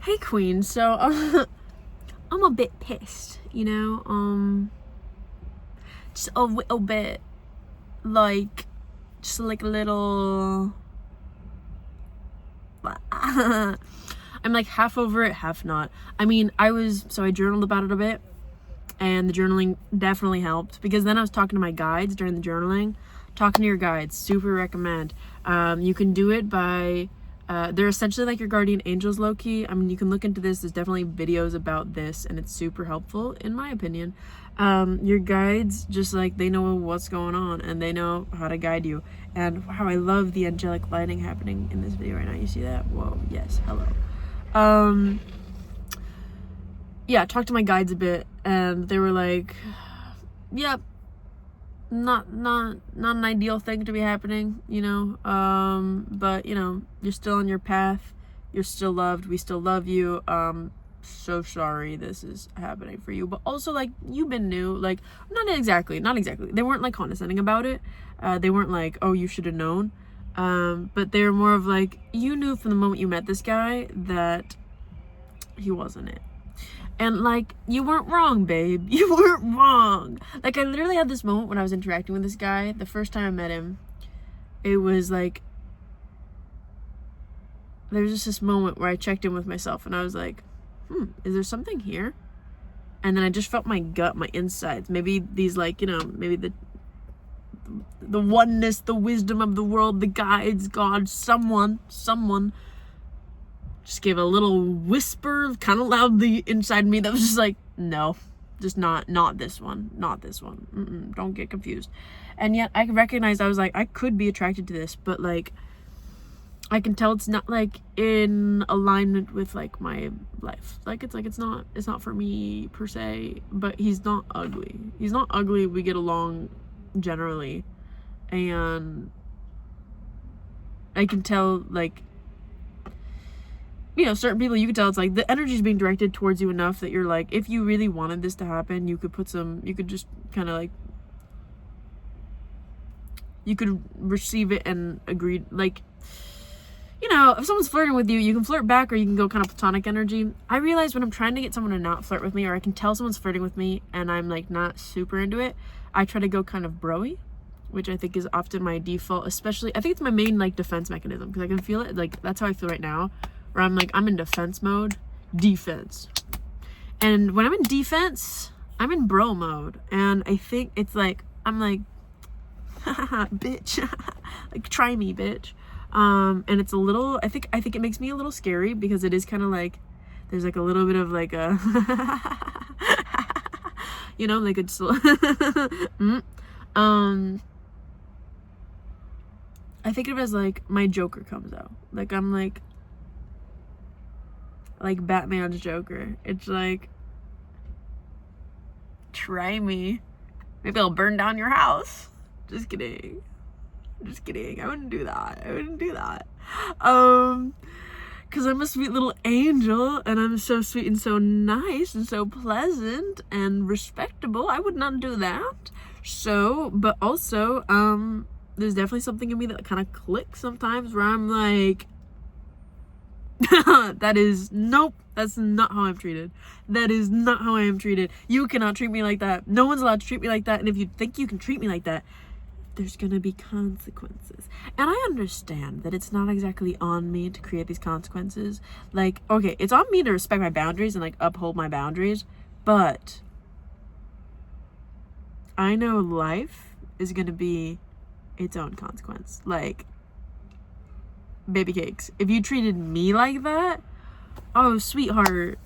Hey Queen, so I'm a bit pissed, you know, just a little bit, like, just like a little, I'm like half over it, half not. I mean, I journaled about it a bit, and the journaling definitely helped, because then I was talking to my guides during the journaling. Talking to your guides, super recommend. You can do it by, they're essentially like your guardian angels, low-key. I mean, you can look into this. There's definitely videos about this, and it's super helpful, in my opinion. Your guides, just like, they know what's going on, and they know how to guide you. And wow, I love the angelic lighting happening in this video right now. You see that? Whoa, yes, hello. Yeah, talked to my guides a bit, and they were like, yep, not an ideal thing to be happening, you know, but you know, you're still on your path, you're still loved, we still love you. So sorry this is happening for you, but also, like, you've been new, like, not exactly, they weren't like condescending about it. They weren't like, oh, you should have known, but they were more of like, you knew from the moment you met this guy that he wasn't it. And, like, you weren't wrong, babe. You weren't wrong. Like, I literally had this moment when I was interacting with this guy. The first time I met him, it was, like, there was just this moment where I checked in with myself, and I was like, is there something here? And then I just felt my gut, my insides. Maybe these, like, you know, maybe the oneness, the wisdom of the world, the guides, God, someone just gave a little whisper kind of loudly inside me that was just like, no, just not this one, don't get confused. And yet I recognized, I was like, I could be attracted to this, but like, I can tell it's not like in alignment with like my life. Like, it's not for me per se. But he's not ugly. We get along generally, and I can tell, like, you know, certain people, you could tell it's like the energy is being directed towards you enough that you're like, if you really wanted this to happen, you could just kind of like, you could receive it and agree. Like, you know, if someone's flirting with you, you can flirt back, or you can go kind of platonic energy. I realize when I'm trying to get someone to not flirt with me, or I can tell someone's flirting with me and I'm like not super into it, I try to go kind of bro-y, which I think is often my default. Especially, I think it's my main like defense mechanism, because I can feel it. Like, that's how I feel right now, where I'm like, I'm in defense mode. And when I'm in defense, I'm in bro mode. And I think it's like, I'm like, bitch, like, try me, bitch. And it's a little, I think it makes me a little scary, because it is kind of like, there's like a little bit of like a, you know, like it's, I think of it as like my Joker comes out. Like, I'm like Batman's Joker. It's like, try me. Maybe I'll burn down your house. Just kidding. I wouldn't do that. Because I'm a sweet little angel, and I'm so sweet and so nice and so pleasant and respectable. I would not do that. So, but also, there's definitely something in me that kind of clicks sometimes, where I'm like, that's not how I'm treated. That is not how I am treated. You cannot treat me like that. No one's allowed to treat me like that. And if you think you can treat me like that, there's gonna be consequences. And I understand that it's not exactly on me to create these consequences. Like, okay, it's on me to respect my boundaries and like uphold my boundaries, but I know life is gonna be its own consequence. Like, baby cakes, if you treated me like that, oh sweetheart,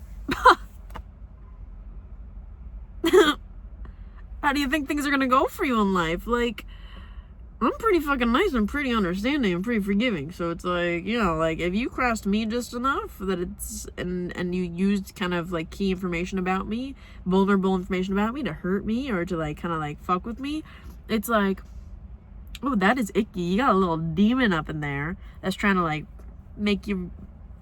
how do you think things are gonna go for you in life? Like, I'm pretty fucking nice, I'm pretty understanding, I'm pretty forgiving. So it's like, you know, like, if you crossed me just enough that it's, and you used kind of like key information about me, vulnerable information about me to hurt me, or to like kind of like fuck with me, it's like, oh, that is icky. You got a little demon up in there that's trying to like make you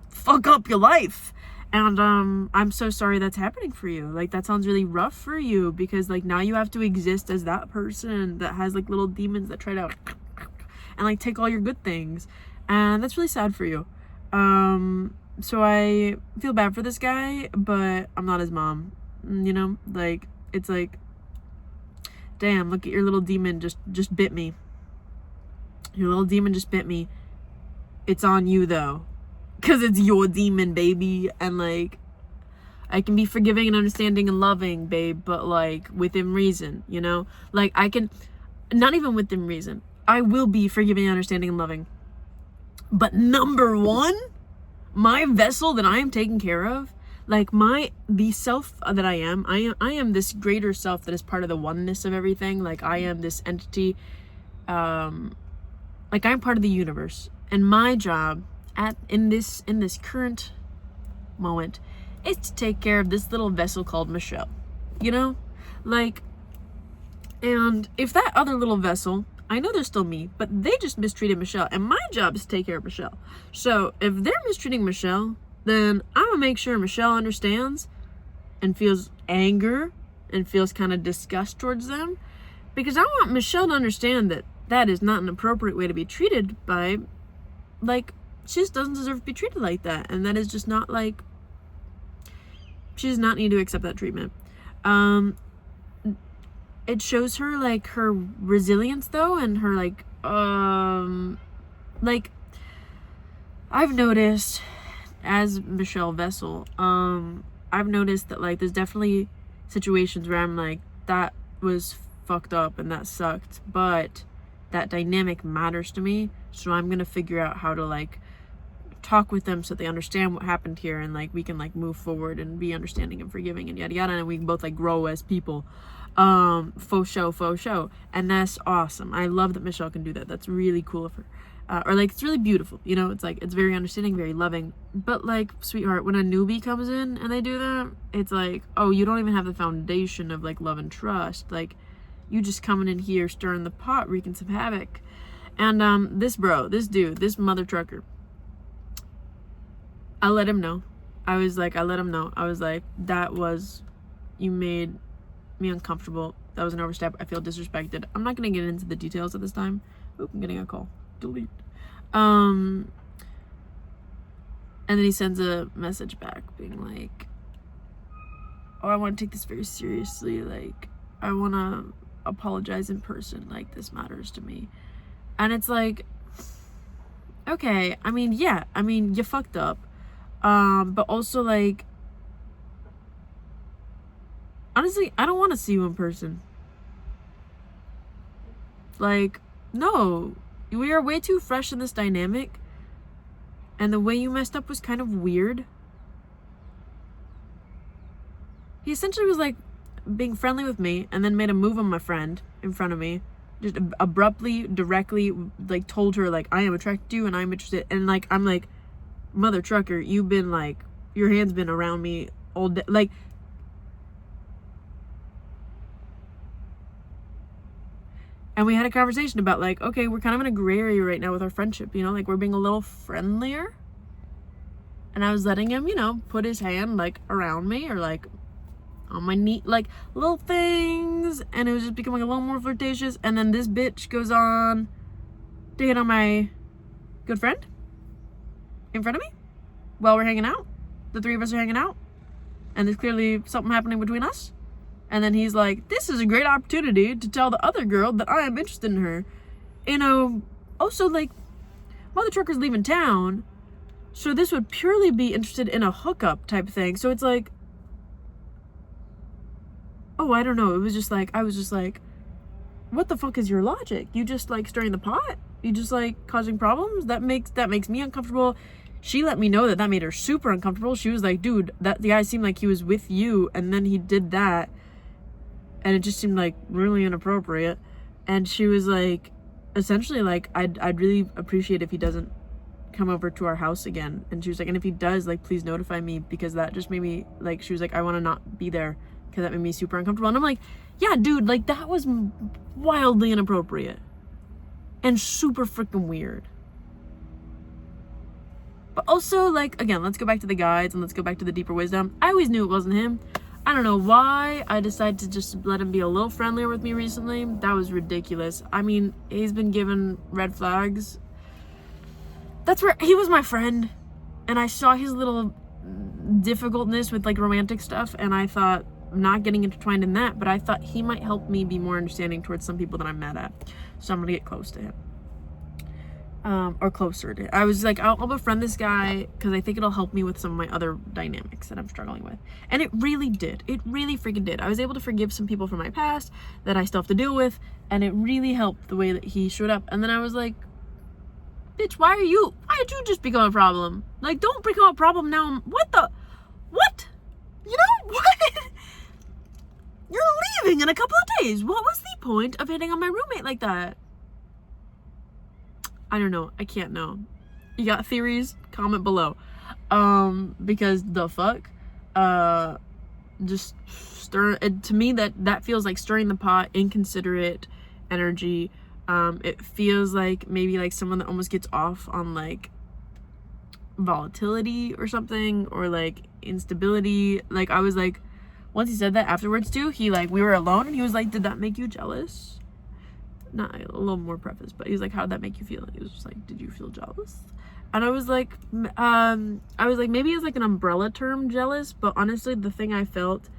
fuck up your life. And I'm so sorry that's happening for you. Like, that sounds really rough for you, because like now you have to exist as that person that has like little demons that try to and like take all your good things, and that's really sad for you. So I feel bad for this guy, but I'm not his mom. You know, like, it's like, damn, look at your little demon just bit me. Your little demon just bit me. It's on you though, because it's your demon, baby. And like, I can be forgiving and understanding and loving, babe, but like within reason, you know? Like, I can, not even within reason, I will be forgiving, understanding, and loving. But number one, my vessel that I am taking care of, like the self that I am this greater self that is part of the oneness of everything. Like, I am this entity, like, I'm part of the universe. And my job in this current moment is to take care of this little vessel called Michelle, you know? Like, and if that other little vessel, I know they're still me, but they just mistreated Michelle, and my job is to take care of Michelle. So if they're mistreating Michelle, then I'm gonna make sure Michelle understands and feels anger and feels kind of disgust towards them, because I want Michelle to understand that that is not an appropriate way to be treated by, like, she just doesn't deserve to be treated like that, and that is just not, like, she does not need to accept that treatment. It shows her, like, her resilience though, and her like I've noticed as Michelle Vessel, I've noticed that, like, there's definitely situations where I'm like, that was fucked up and that sucked, but that dynamic matters to me, so I'm gonna figure out how to, like, talk with them so they understand what happened here, and like we can, like, move forward and be understanding and forgiving and yada yada, and we can both, like, grow as people. Faux show. And that's awesome. I love that Michelle can do that. That's really cool of her. Or like, it's really beautiful, you know? It's like, it's very understanding, very loving. But like, sweetheart, when a newbie comes in and they do that, it's like, oh, you don't even have the foundation of, like, love and trust. Like, you just coming in here stirring the pot, wreaking some havoc. And this dude, this mother trucker, I let him know. I was like, you made me uncomfortable. That was an overstep. I feel disrespected. I'm not gonna get into the details at this time. Oop, I'm getting a call. Delete. And then he sends a message back being like, oh, I want to take this very seriously. Like, I want to apologize in person. Like, this matters to me. And it's like, okay, I mean, yeah, I mean, you fucked up. But also, like, honestly, I don't want to see you in person. Like, no, we are way too fresh in this dynamic, and the way you messed up was kind of weird. He essentially was, like, being friendly with me, and then made a move on my friend in front of me, just abruptly, directly, like, told her, like, I am attracted to you and I'm interested. And, like, I'm like, mother trucker, you've been, like, your hand's been around me all day. Like, and we had a conversation about, like, okay, we're kind of in a gray area right now with our friendship, you know, like, we're being a little friendlier. And I was letting him, you know, put his hand, like, around me, or, like, on my knee, like, little things. And it was just becoming a little more flirtatious. And then this bitch goes on to hit on my good friend in front of me while we're hanging out. The three of us are hanging out, and there's clearly something happening between us. And then he's like, this is a great opportunity to tell the other girl that I am interested in her. You know, also, like, mother trucker's leaving town, so this would purely be interested in a hookup type thing. So it's like, oh, I don't know. It was just like, I was just like, what the fuck is your logic? You just, like, stirring the pot? You just, like, causing problems? That makes me uncomfortable. She let me know that made her super uncomfortable. She was like, dude, the guy seemed like he was with you, and then he did that, and it just seemed, like, really inappropriate. And she was like, essentially, like, I'd really appreciate if he doesn't come over to our house again. And she was like, and if he does, like, please notify me, because that just made me, like, she was like, I want to not be there, because that made me super uncomfortable. And I'm like, yeah, dude, like, that was wildly inappropriate and super freaking weird. But also, like, again, let's go back to the guides and let's go back to the deeper wisdom. I always knew it wasn't him. I don't know why I decided to just let him be a little friendlier with me recently. That was ridiculous. I mean, he's been given red flags. That's where he was my friend, and I saw his little difficultness with like romantic stuff, and I thought, not getting intertwined in that, but I thought he might help me be more understanding towards some people that I'm mad at. So I'm gonna get close to him. Or closer to him. I was like, I'll befriend this guy because I think it'll help me with some of my other dynamics that I'm struggling with. And it really did. It really freaking did. I was able to forgive some people from my past that I still have to deal with, and it really helped the way that he showed up. And then I was like, bitch, why did you just become a problem? Like, don't become a problem now. What? You know, what? You're leaving in a couple of days. What was the point of hitting on my roommate like that? I don't know. I can't know. You got theories? Comment below. Because the fuck? Just to me that feels like stirring the pot, inconsiderate energy. It feels like maybe like someone that almost gets off on like volatility or something, or like instability. Like, I was like, once he said that afterwards too, he like, we were alone and he was like, did that make you jealous? Not a little more preface, but he was like, how did that make you feel? And he was just like, did you feel jealous? And I was like, maybe it's like an umbrella term, jealous, but honestly the thing I felt,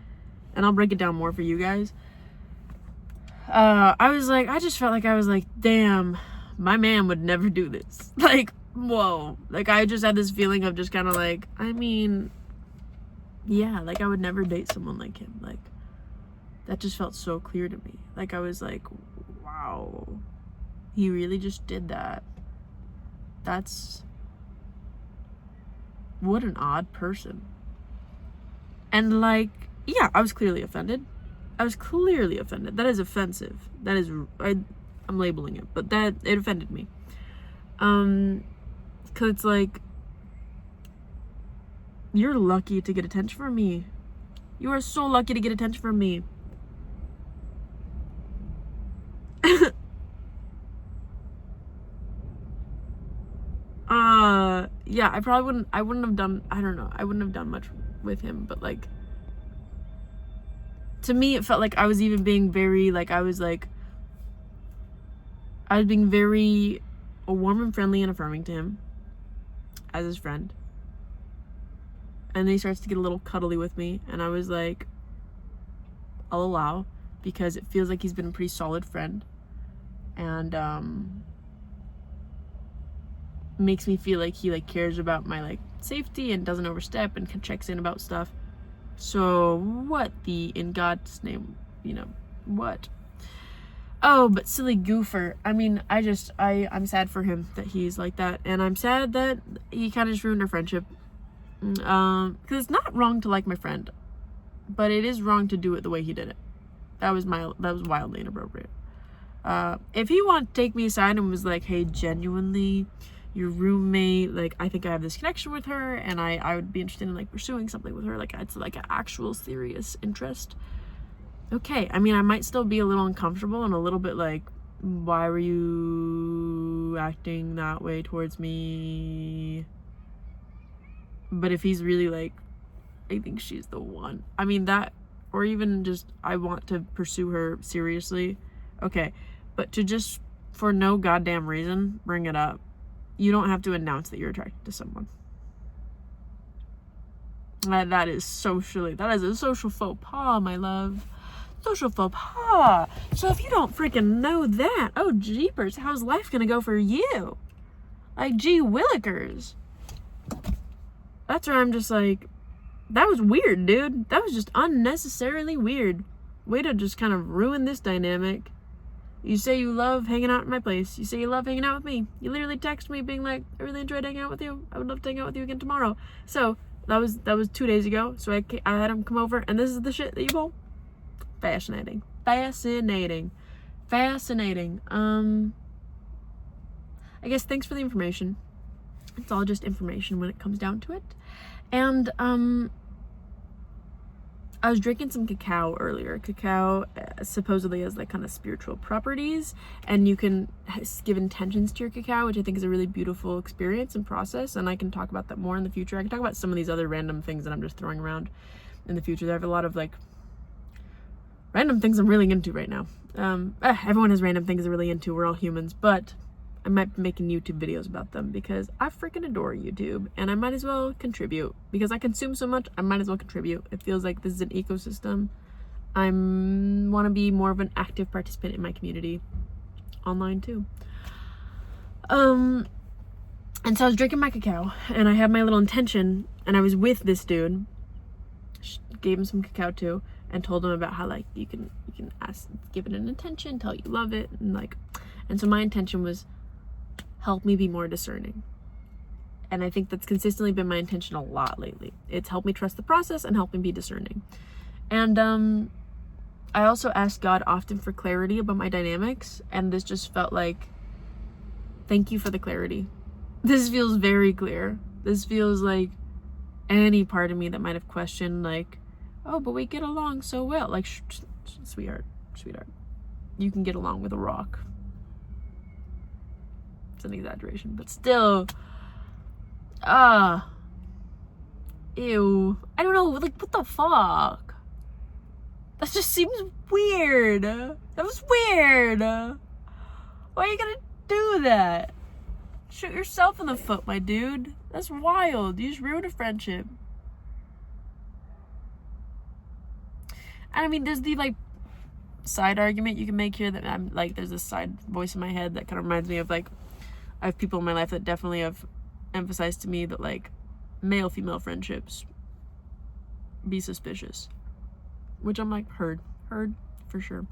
and I'll break it down more for you guys, I just felt like I was like, damn, my man would never do this. Like, whoa. Like, I just had this feeling of just kind of like, I mean, yeah, like I would never date someone like him. Like, that just felt so clear to me. Like, I was like, wow, he really just did that. What an odd person. And like, yeah, I was clearly offended. That is offensive. That is, I'm labeling it, but it offended me. Cause it's like, you're lucky to get attention from me. You are so lucky to get attention from me. Yeah, I wouldn't have done much with him, but like, to me it felt like I was even being very, like, I was being very warm and friendly and affirming to him as his friend. And then he starts to get a little cuddly with me, and I was like, I'll allow, because it feels like he's been a pretty solid friend, and makes me feel like he like cares about my like safety and doesn't overstep and checks in about stuff. So what in God's name, you know, what? Oh, but silly goofer. I mean, I'm sad for him that he's like that, and I'm sad that he kind of just ruined our friendship. Because it's not wrong to like my friend, but it is wrong to do it the way he did it. That was wildly inappropriate. If he wanted to take me aside and was like, hey, genuinely, your roommate, like, I think I have this connection with her, and I would be interested in like pursuing something with her, like it's like an actual serious interest. Okay, I mean, I might still be a little uncomfortable and a little bit like, why were you acting that way towards me? But if he's really like, I think she's the one, I mean, that, or even just, I want to pursue her seriously, okay, but to just, for no goddamn reason, bring it up. You don't have to announce that you're attracted to someone. That is a social faux pas, my love. Social faux pas. So if you don't freaking know that, oh jeepers, how's life gonna go for you? Like, gee willikers. That's where I'm just like, that was weird, dude. That was just unnecessarily weird. Way to just kind of ruin this dynamic. You say you love hanging out at my place. You say you love hanging out with me. You literally text me being like, I really enjoyed hanging out with you. I would love to hang out with you again tomorrow. So that was 2 days ago. So I had him come over, and this is the shit that you pull. Fascinating. I guess thanks for the information. It's all just information when it comes down to it. And I was drinking some cacao earlier. Cacao supposedly has like kind of spiritual properties, and you can give intentions to your cacao, which I think is a really beautiful experience and process, and I can talk about that more in the future. I can talk about some of these other random things that I'm just throwing around in the future. I have a lot of like random things I'm really into right now. Everyone has random things they're really into. We're all humans, but I might be making YouTube videos about them because I freaking adore YouTube, and I might as well contribute because I consume so much. I might as well contribute. It feels like this is an ecosystem. I want to be more of an active participant in my community online too. And so I was drinking my cacao, and I had my little intention, and I was with this dude. Gave him some cacao too, and told him about how like you can give it an intention, tell you love it, and so my intention was help me be more discerning. And I think that's consistently been my intention a lot lately. It's helped me trust the process and help me be discerning. And I also ask God often for clarity about my dynamics, and this just felt like, thank you for the clarity. This feels very clear. This feels like any part of me that might have questioned, like, oh, but we get along so well. Like, sweetheart, you can get along with a rock. It's an exaggeration, but still, ew. I don't know, like, what the fuck? That just seems weird. That was weird. Why are you gonna do that? Shoot yourself in the foot, my dude. That's wild. You just ruined a friendship. And I mean, there's the, like, side argument you can make here that I'm, like, there's this side voice in my head that kind of reminds me of, like, I have people in my life that definitely have emphasized to me that, like, male-female friendships, be suspicious. Which I'm like, heard for sure.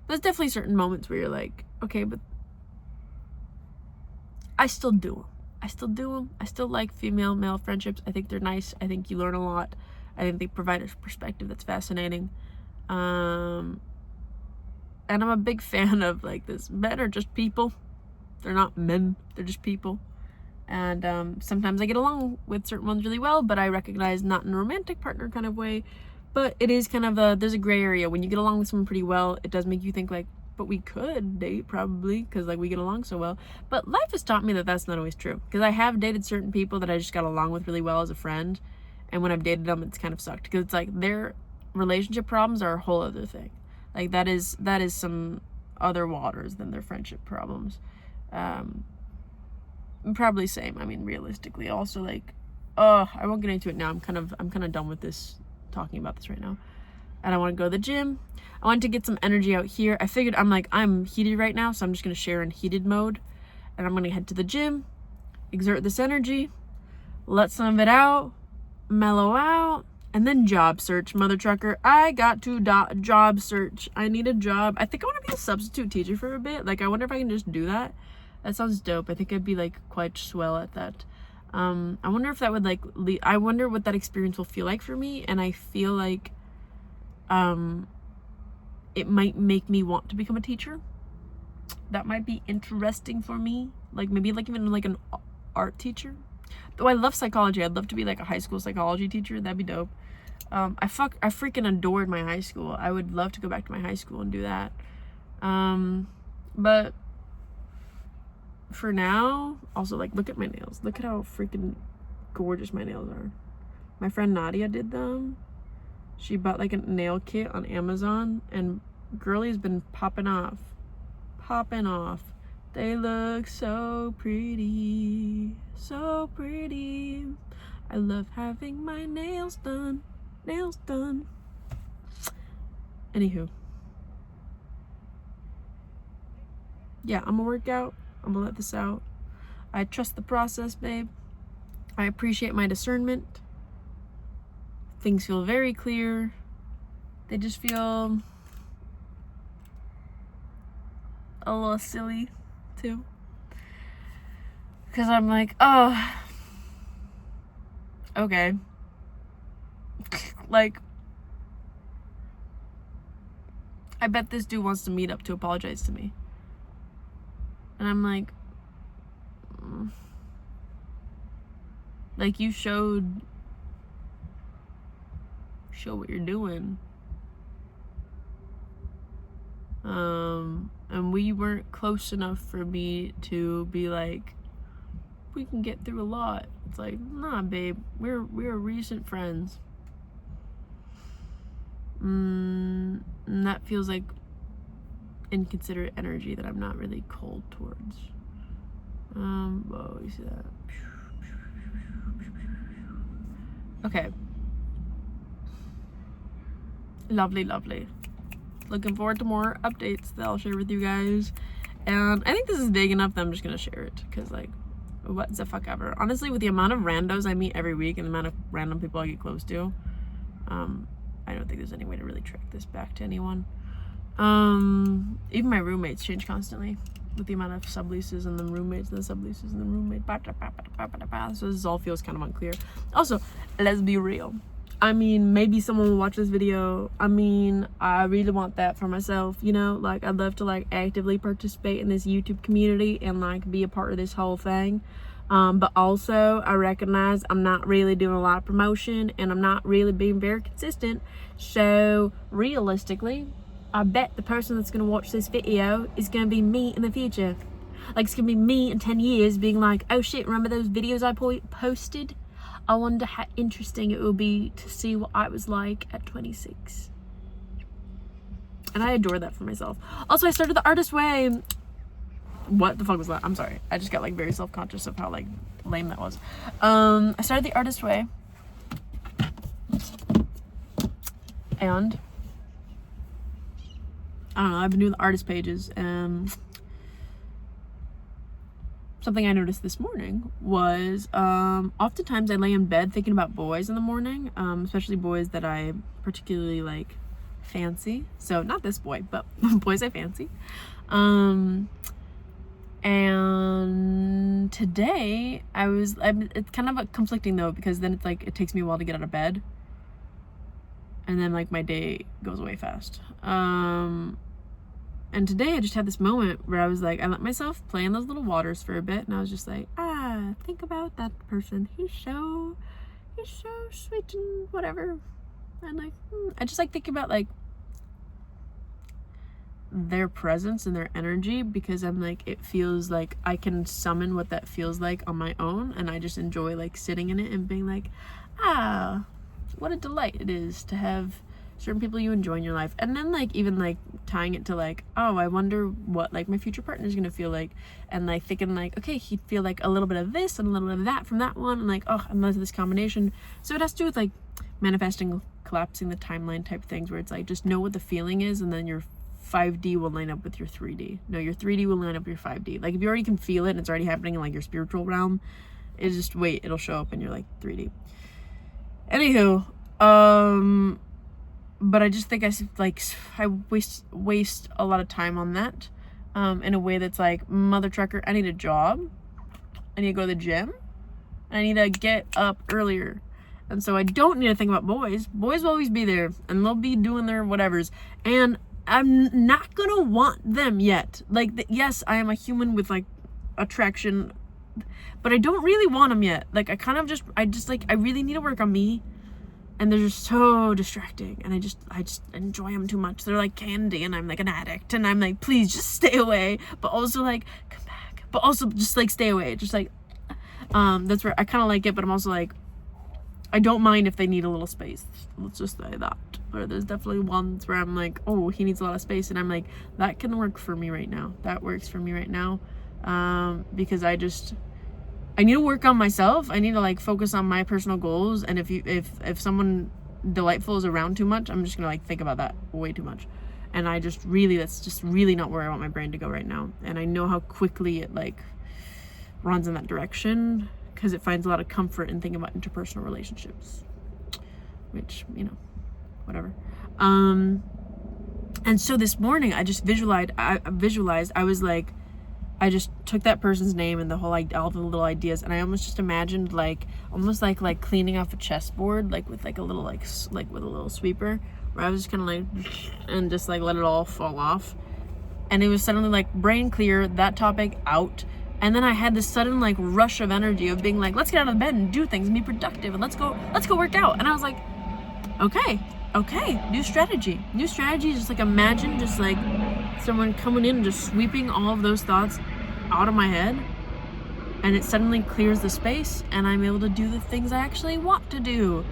There's definitely certain moments where you're like, okay, but I still do them. I still like female-male friendships. I think they're nice. I think you learn a lot. I think they provide a perspective that's fascinating. And I'm a big fan of, like, this. Men are just people. They're not men. They're just people. And sometimes I get along with certain ones really well, but I recognize not in a romantic partner kind of way. But it is kind of there's a gray area. When you get along with someone pretty well, it does make you think, like, but we could date probably because, like, we get along so well. But life has taught me that that's not always true, because I have dated certain people that I just got along with really well as a friend, and when I've dated them, it's kind of sucked because it's like their relationship problems are a whole other thing. Like, that is some other waters than their friendship problems. Probably same. I mean, realistically, also, like, I won't get into it now. I'm kind of done with this, talking about this right now. And I want to go to the gym. I want to get some energy out here. I figured I'm heated right now, so I'm just going to share in heated mode. And I'm going to head to the gym, exert this energy, let some of it out, mellow out, and then job search, mother trucker. I got to job search. I need a job. I think I want to be a substitute teacher for a bit. Like, I wonder if I can just do that. That sounds dope. I think I'd be, like, quite swell at that. I wonder if that would, like, I wonder what that experience will feel like for me. And I feel like it might make me want to become a teacher. That might be interesting for me. Like, maybe, like, even, like, an art teacher. Though I love psychology. I'd love to be, like, a high school psychology teacher. That'd be dope. I freaking adored my high school. I would love to go back to my high school and do that. But for now, also, like, look at my nails. Look at how freaking gorgeous my nails are. My friend Nadia did them. She bought, like, a nail kit on Amazon, and girlie's been popping off. They look so pretty. So pretty. I love having my nails done. Anywho. Yeah, I'm gonna work out. I'm gonna let this out. I trust the process, babe. I appreciate my discernment. Things feel very clear. They just feel a little silly too, because I'm like, oh, okay. Like, I bet this dude wants to meet up to apologize to me. And I'm like, like, you show what you're doing. And we weren't close enough for me to be like, we can get through a lot. It's like, nah, babe, we're recent friends. And that feels like inconsiderate energy that I'm not really cold towards. Whoa, you see that? Okay. Lovely, lovely. Looking forward to more updates that I'll share with you guys. And I think this is big enough that I'm just gonna share it, because like, what the fuck ever. Honestly, with the amount of randos I meet every week and the amount of random people I get close to, I don't think there's any way to really track this back to anyone. Even my roommates change constantly with the amount of subleases and then roommates and then subleases and then roommate. So this all feels kind of unclear. Also, let's be real. I mean, maybe someone will watch this video. I mean, I really want that for myself, you know? Like, I'd love to, like, actively participate in this YouTube community and, like, be a part of this whole thing. But also, I recognize I'm not really doing a lot of promotion and I'm not really being very consistent. So, realistically, I bet the person that's going to watch this video is going to be me in the future. Like, it's going to be me in 10 years being like, oh shit, remember those videos I posted? I wonder how interesting it will be to see what I was like at 26. And I adore that for myself. Also, I started the artist way. What the fuck was that? I'm sorry. I just got like very self-conscious of how like lame that was. I started the artist way. And I don't know, I've been doing the artist pages, and something I noticed this morning was oftentimes I lay in bed thinking about boys in the morning, especially boys that I particularly like fancy. So not this boy, but boys I fancy. And today it's kind of conflicting though, because then it's like it takes me a while to get out of bed, and then like my day goes away fast. And today I just had this moment where I was like, I let myself play in those little waters for a bit, and I was just like, think about that person. He's so sweet and whatever. And like, I just like thinking about like their presence and their energy, because I'm like, it feels like I can summon what that feels like on my own, and I just enjoy like sitting in it and being like, what a delight it is to have certain people you enjoy in your life. And then like even like tying it to like, oh, I wonder what like my future partner is gonna feel like, and like thinking like, okay, he'd feel like a little bit of this and a little bit of that from that one, and like, oh, I love this combination. So it has to do with like manifesting, collapsing the timeline type things, where it's like just know what the feeling is, and then your 5D will line up with your 3D. No, your 3D will line up with your 5D. Like if you already can feel it and it's already happening in like your spiritual realm, it's just wait, it'll show up in your like 3D. Anywho, but I just think I waste a lot of time on that, in a way that's like, mother trucker, I need a job, I need to go to the gym, I need to get up earlier, and so I don't need to think about boys. Boys will always be there, and they'll be doing their whatevers, and I'm not gonna want them yet. Like, yes, I am a human with like attraction, but I don't really want them yet. Like, I really need to work on me. And they're just so distracting, and I just enjoy them too much. They're like candy, and I'm like an addict, and I'm like, please just stay away, but also like come back, but also just like stay away. Just like that's where I kind of like it, but I'm also like, I don't mind if they need a little space. Let's just say that. Or there's definitely ones where I'm like, oh, he needs a lot of space, and I'm like, that can work for me right now. That works for me right now, because I need to work on myself. I need to like focus on my personal goals. And if someone delightful is around too much, I'm just gonna like think about that way too much. And that's just really not where I want my brain to go right now. And I know how quickly it like runs in that direction, because it finds a lot of comfort in thinking about interpersonal relationships, which, you know, whatever. And so this morning I just visualized, I was like, I just took that person's name and all the little ideas, and I almost just imagined almost like cleaning off a chessboard, like with like a little like with a little sweeper, where I was just kind of like, and just like let it all fall off, and it was suddenly like brain clear, that topic out, and then I had this sudden like rush of energy of being like, let's get out of bed and do things and be productive, and let's go work out. And I was like, okay, new strategy, just like imagine just like someone coming in and just sweeping all of those thoughts out of my head, and it suddenly clears the space, and I'm able to do the things I actually want to do.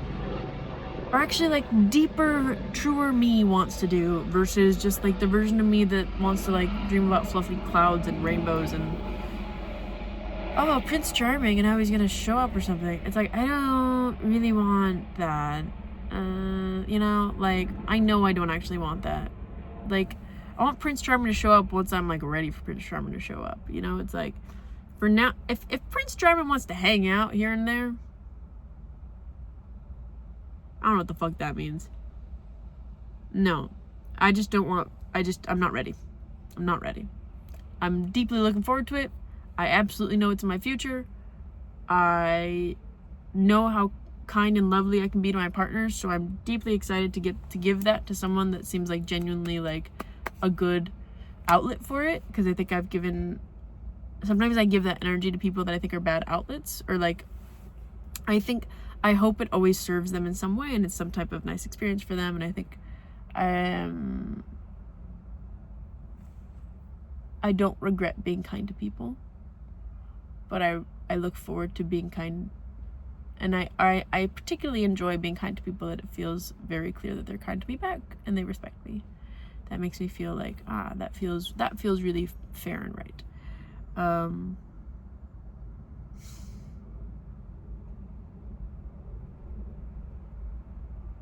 or actually like deeper, truer me wants to do, versus just like the version of me that wants to like dream about fluffy clouds and rainbows and, oh, Prince Charming and how he's gonna show up or something. It's like, I don't really want that. You know, like, I know I don't actually want that. Like, I want Prince Charming to show up once I'm like ready for Prince Charming to show up. You know, it's like, for now, if Prince Charming wants to hang out here and there, I don't know what the fuck that means. No, I just don't want, I'm not ready. I'm not ready. I'm deeply looking forward to it. I absolutely know it's in my future. I know how kind and lovely I can be to my partners, so I'm deeply excited to get to give that to someone that seems like genuinely like a good outlet for it, because I think I've given, sometimes I give that energy to people that I think are bad outlets, or like I hope it always serves them in some way and it's some type of nice experience for them. And I think I don't regret being kind to people, but I look forward to being kind, and I particularly enjoy being kind to people that it feels very clear that they're kind to me back and they respect me. That makes me feel like, that feels really fair and right.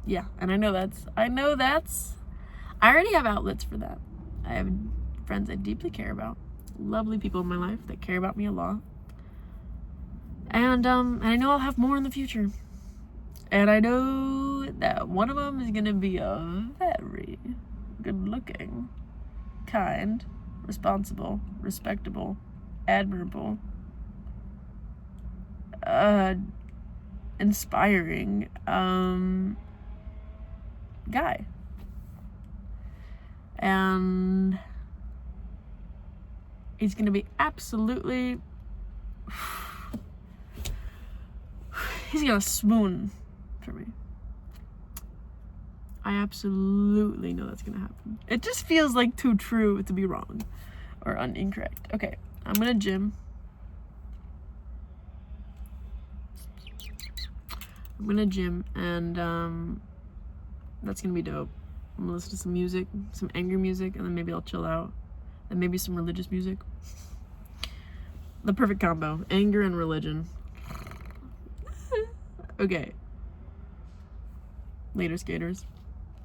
Yeah, and I know that's I already have outlets for that. I have friends I deeply care about, lovely people in my life that care about me a lot, and I know I'll have more in the future, and I know that one of them is gonna be a very good-looking, kind, responsible, respectable, admirable, inspiring guy. And he's gonna be absolutely, he's gonna swoon for me. I absolutely know that's gonna happen. It just feels like too true to be wrong or incorrect. Okay, I'm gonna gym. And that's gonna be dope. I'm gonna listen to some music, some angry music, and then maybe I'll chill out. And maybe some religious music. The perfect combo. Anger and religion. Okay. Later, skaters.